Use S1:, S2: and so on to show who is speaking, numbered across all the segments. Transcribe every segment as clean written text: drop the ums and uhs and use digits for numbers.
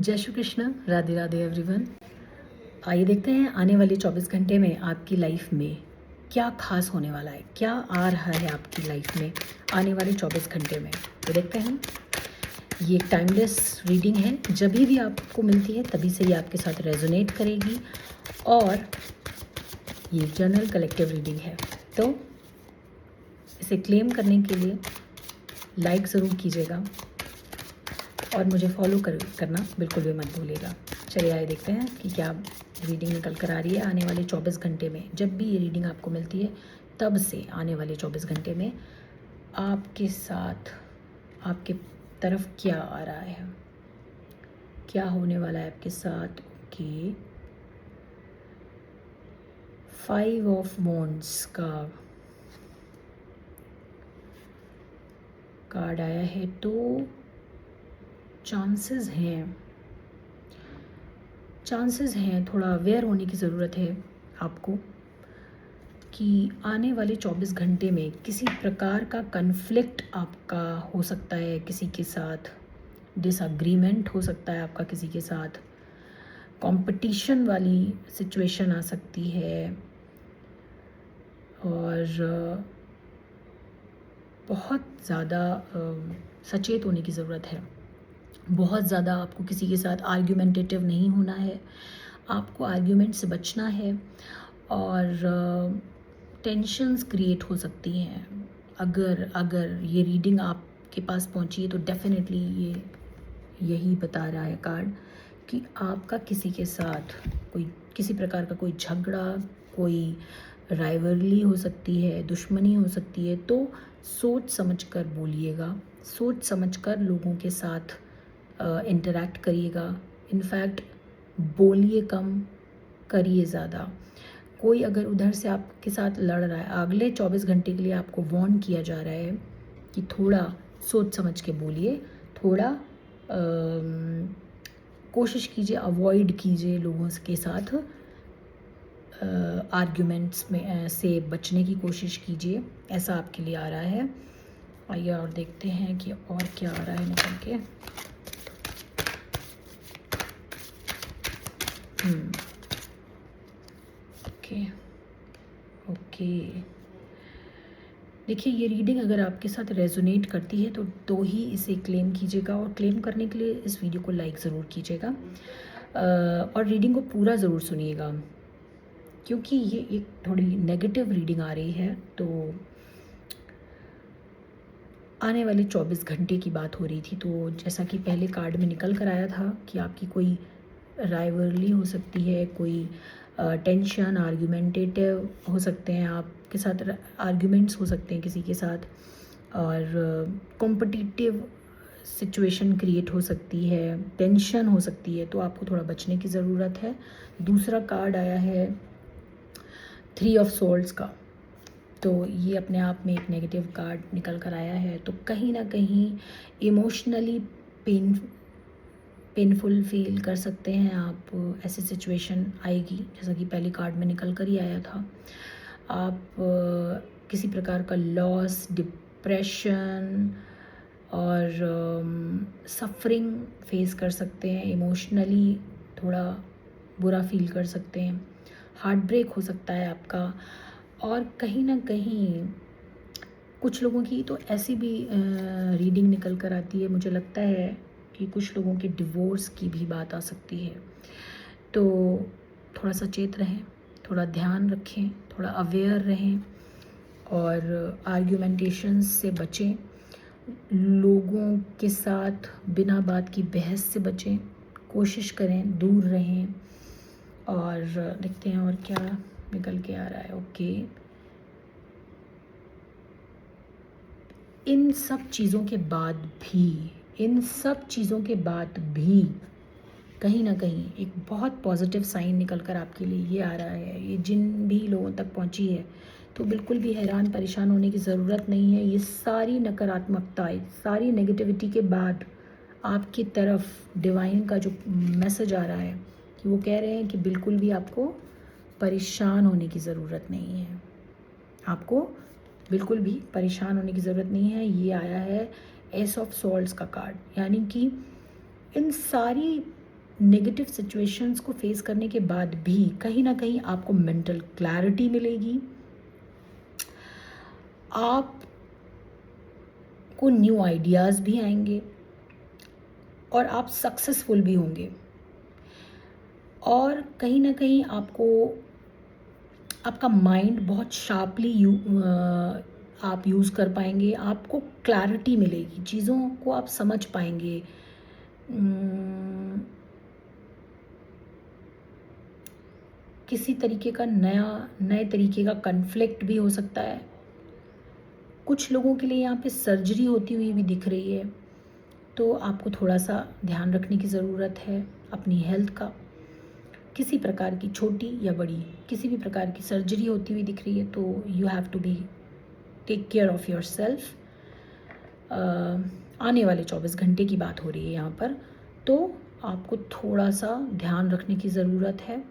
S1: जय श्री कृष्ण, राधे राधे एवरीवन। आइए देखते हैं आने वाले 24 घंटे में आपकी लाइफ में क्या खास होने वाला है, क्या आ रहा है आपकी लाइफ में आने वाले 24 घंटे में। तो देखते हैं। ये एक टाइमलेस रीडिंग है, जब भी आपको मिलती है तभी से ये आपके साथ रेजोनेट करेगी और ये जनरल कलेक्टिव रीडिंग है। तो इसे क्लेम करने के लिए लाइक ज़रूर कीजिएगा और मुझे फॉलो करना बिल्कुल भी मत भूलिएगा। चलिए आइए देखते हैं कि क्या रीडिंग निकल कर आ रही है आने वाले 24 घंटे में। जब भी ये रीडिंग आपको मिलती है तब से आने वाले 24 घंटे में आपके साथ, आपके तरफ क्या आ रहा है, क्या होने वाला है आपके साथ। ओके, 5 ऑफ वॉन्ड्स का कार्ड आया है। तो चांसेस हैं, थोड़ा अवेयर होने की ज़रूरत है आपको कि आने वाले 24 घंटे में किसी प्रकार का कन्फ्लिक्ट आपका हो सकता है, किसी के साथ डिसएग्रीमेंट हो सकता है आपका, किसी के साथ कंपटीशन वाली सिचुएशन आ सकती है और बहुत ज़्यादा सचेत होने की ज़रूरत है। बहुत ज़्यादा आपको किसी के साथ आर्ग्यूमेंटेटिव नहीं होना है, आपको आर्ग्यूमेंट से बचना है और टेंशन्स क्रिएट हो सकती हैं। अगर ये रीडिंग आपके पास पहुंची है तो डेफिनेटली ये यही बता रहा है कार्ड कि आपका किसी के साथ कोई किसी प्रकार का कोई झगड़ा, कोई राइवलरी हो सकती है, दुश्मनी हो सकती है। तो सोच समझकर बोलिएगा, सोच समझकर लोगों के साथ इंटरेक्ट करिएगा। इनफैक्ट बोलिए कम, करिए ज़्यादा। कोई अगर उधर से आपके साथ लड़ रहा है, अगले 24 घंटे के लिए आपको वार्न किया जा रहा है कि थोड़ा सोच समझ के बोलिए, थोड़ा कोशिश कीजिए, अवॉइड कीजिए लोगों के साथ आर्ग्यूमेंट्स में से बचने की कोशिश कीजिए। ऐसा आपके लिए आ रहा है। आइए और देखते हैं कि और क्या आ रहा है निकल के। ओके, देखिए ये रीडिंग अगर आपके साथ रेजोनेट करती है तो ही इसे क्लेम कीजिएगा और क्लेम करने के लिए इस वीडियो को लाइक ज़रूर कीजिएगा और रीडिंग को पूरा ज़रूर सुनिएगा, क्योंकि ये एक थोड़ी नेगेटिव रीडिंग आ रही है। तो आने वाले 24 घंटे की बात हो रही थी। तो जैसा कि पहले कार्ड में निकल कर आया था कि आपकी कोई राइवलरी हो सकती है, कोई टेंशन, आर्ग्यूमेंटेटिव हो सकते हैं, आपके साथ आर्ग्यूमेंट्स हो सकते हैं किसी के साथ और कॉम्पिटिटिव सिचुएशन क्रिएट हो सकती है, टेंशन हो सकती है। तो आपको थोड़ा बचने की ज़रूरत है। दूसरा कार्ड आया है 3 ऑफ सोल्ड्स का। तो ये अपने आप में एक नेगेटिव कार्ड निकल कर आया है। तो कहीं ना कहीं इमोशनली पेनफुल फील कर सकते हैं आप। ऐसी सिचुएशन आएगी जैसा कि पहले कार्ड में निकल कर ही आया था। आप किसी प्रकार का लॉस, डिप्रेशन और सफरिंग फेस कर सकते हैं। इमोशनली थोड़ा बुरा फील कर सकते हैं, हार्ट ब्रेक हो सकता है आपका। और कहीं ना कहीं कुछ लोगों की तो ऐसी भी रीडिंग निकल कर आती है, मुझे लगता है कि कुछ लोगों के डिवोर्स की भी बात आ सकती है। तो थोड़ा सचेत रहें, थोड़ा ध्यान रखें, थोड़ा अवेयर रहें और आर्ग्यूमेंटेशंस से बचें। लोगों के साथ बिना बात की बहस से बचें, कोशिश करें दूर रहें। और देखते हैं और क्या निकल के आ रहा है। ओके, इन सब चीज़ों के बाद भी कहीं ना कहीं एक बहुत पॉजिटिव साइन निकल कर आपके लिए ये आ रहा है। ये जिन भी लोगों तक पहुंची है तो बिल्कुल भी हैरान परेशान होने की ज़रूरत नहीं है। ये सारी नकारात्मकताएं, सारी नेगेटिविटी के बाद आपकी तरफ डिवाइन का जो मैसेज आ रहा है कि वो कह रहे हैं कि बिल्कुल भी आपको परेशान होने की ज़रूरत नहीं है, आपको बिल्कुल भी परेशान होने की ज़रूरत नहीं है। ये आया है एस ऑफ सॉल्ड्स का कार्ड, यानी कि इन सारी नेगेटिव सिचुएशंस को फेस करने के बाद भी कहीं ना कहीं आपको मेंटल क्लैरिटी मिलेगी, आपको न्यू आइडियाज़ भी आएंगे और आप सक्सेसफुल भी होंगे। और कहीं ना कहीं आपको आपका माइंड बहुत शार्पली आप यूज़ कर पाएंगे, आपको क्लैरिटी मिलेगी, चीज़ों को आप समझ पाएंगे। किसी तरीके का नए तरीके का कन्फ्लिक्ट भी हो सकता है। कुछ लोगों के लिए यहाँ पे सर्जरी होती हुई भी दिख रही है, तो आपको थोड़ा सा ध्यान रखने की ज़रूरत है अपनी हेल्थ का। किसी प्रकार की छोटी या बड़ी किसी भी प्रकार की सर्जरी होती हुई दिख रही है, तो you have to be take care of yourself. आने वाले 24 घंटे की बात हो रही है यहाँ पर, तो आपको थोड़ा सा ध्यान रखने की ज़रूरत है।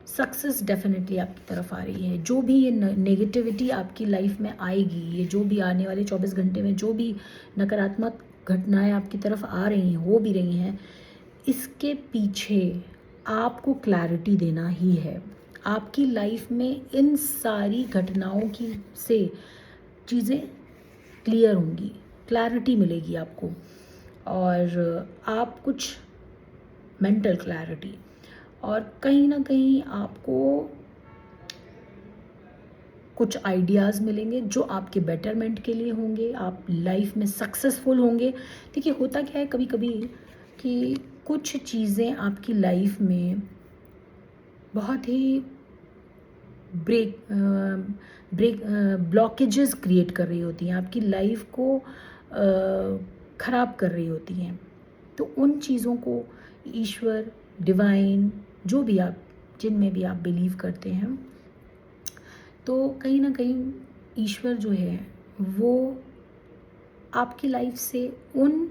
S1: सक्सेस डेफिनेटली आपकी तरफ आ रही है। जो भी ये नेगेटिविटी आपकी लाइफ में आएगी, ये जो भी आने वाले 24 घंटे में जो भी नकारात्मक घटनाएं आपकी तरफ आ रही हैं, हो भी रही हैं, इसके पीछे आपको क्लैरिटी देना ही है। आपकी लाइफ में इन सारी घटनाओं की से चीज़ें क्लियर होंगी, क्लैरिटी मिलेगी आपको, और आप कुछ मेंटल क्लैरिटी, और कहीं ना कहीं आपको कुछ आइडियाज़ मिलेंगे जो आपके बेटरमेंट के लिए होंगे, आप लाइफ में सक्सेसफुल होंगे। देखिए, होता क्या है कभी कभी कि कुछ चीज़ें आपकी लाइफ में बहुत ही ब्लॉकेजेस क्रिएट कर रही होती हैं, आपकी लाइफ को ख़राब कर रही होती हैं। तो उन चीज़ों को ईश्वर, डिवाइन, जो भी आप जिनमें भी आप बिलीव करते हैं, तो कहीं ना कहीं ईश्वर जो है वो आपकी लाइफ से उन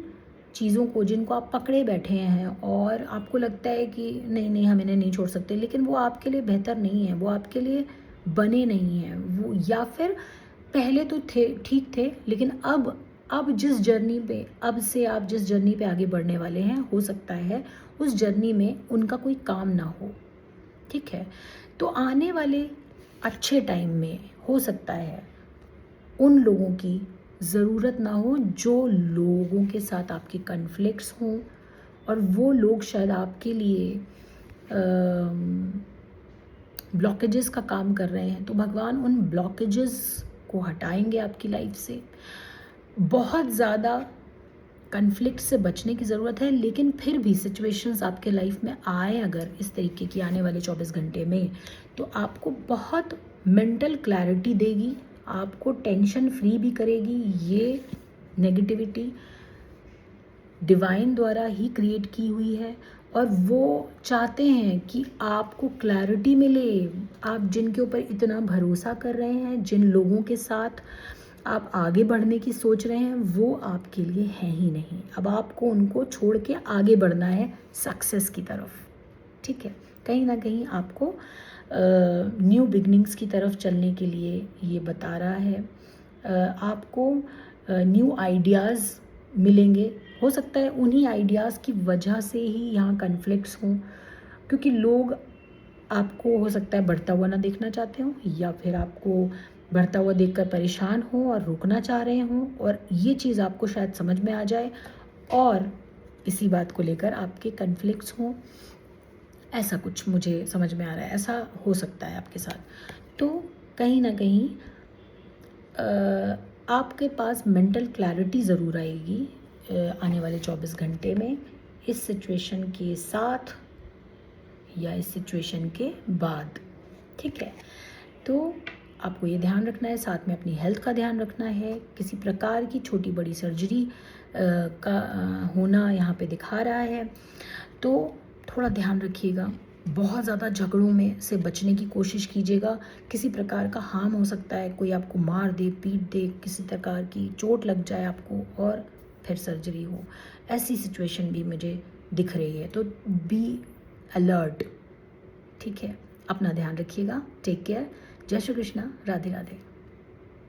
S1: चीज़ों को जिनको आप पकड़े बैठे हैं और आपको लगता है कि नहीं नहीं हम इन्हें नहीं छोड़ सकते, लेकिन वो आपके लिए बेहतर नहीं है, वो आपके लिए बने नहीं हैं वो, या फिर पहले तो थे ठीक थे, लेकिन अब जिस जर्नी पे अब से आप जिस जर्नी पे आगे बढ़ने वाले हैं, हो सकता है उस जर्नी में उनका कोई काम ना हो। ठीक है, तो आने वाले अच्छे टाइम में हो सकता है उन लोगों की ज़रूरत ना हो जो लोगों के साथ आपके कन्फ्लिक्ट्स हों, और वो लोग शायद आपके लिए ब्लॉकेजेस का काम कर रहे हैं। तो भगवान उन ब्लॉकेजेस को हटाएंगे आपकी लाइफ से। बहुत ज़्यादा कन्फ्लिक्ट से बचने की ज़रूरत है, लेकिन फिर भी सिचुएशंस आपके लाइफ में आए अगर इस तरीके की आने वाले 24 घंटे में, तो आपको बहुत मेंटल क्लैरिटी देगी, आपको टेंशन फ्री भी करेगी। ये नेगेटिविटी डिवाइन द्वारा ही क्रिएट की हुई है, और वो चाहते हैं कि आपको क्लैरिटी मिले। आप जिनके ऊपर इतना भरोसा कर रहे हैं, जिन लोगों के साथ आप आगे बढ़ने की सोच रहे हैं, वो आपके लिए हैं ही नहीं। अब आपको उनको छोड़ के आगे बढ़ना है सक्सेस की तरफ। ठीक है, कहीं ना कहीं आपको न्यू बिगनिंग्स की तरफ चलने के लिए ये बता रहा है। आपको न्यू आइडियाज़ मिलेंगे। हो सकता है उन्हीं आइडियाज़ की वजह से ही यहाँ कन्फ्लिक्ट्स हों, क्योंकि लोग आपको हो सकता है बढ़ता हुआ ना देखना चाहते हों, या फिर आपको बढ़ता हुआ देखकर परेशान हो और रुकना चाह रहे हों, और ये चीज़ आपको शायद समझ में आ जाए और इसी बात को लेकर आपके कन्फ्लिक्ट्स हों। ऐसा कुछ मुझे समझ में आ रहा है, ऐसा हो सकता है आपके साथ। तो कहीं ना कहीं आपके पास मेंटल क्लैरिटी ज़रूर आएगी आने वाले 24 घंटे में, इस सिचुएशन के साथ या इस सिचुएशन के बाद। ठीक है, तो आपको ये ध्यान रखना है, साथ में अपनी हेल्थ का ध्यान रखना है। किसी प्रकार की छोटी बड़ी सर्जरी का होना यहाँ पे दिखा रहा है, तो थोड़ा ध्यान रखिएगा। बहुत ज़्यादा झगड़ों में से बचने की कोशिश कीजिएगा। किसी प्रकार का हार्म हो सकता है, कोई आपको मार दे, पीट दे, किसी प्रकार की चोट लग जाए आपको और फिर सर्जरी हो, ऐसी सिचुएशन भी मुझे दिख रही है। तो बी अलर्ट। ठीक है, अपना ध्यान रखिएगा। Take care. जय श्री कृष्णा। राधे राधे।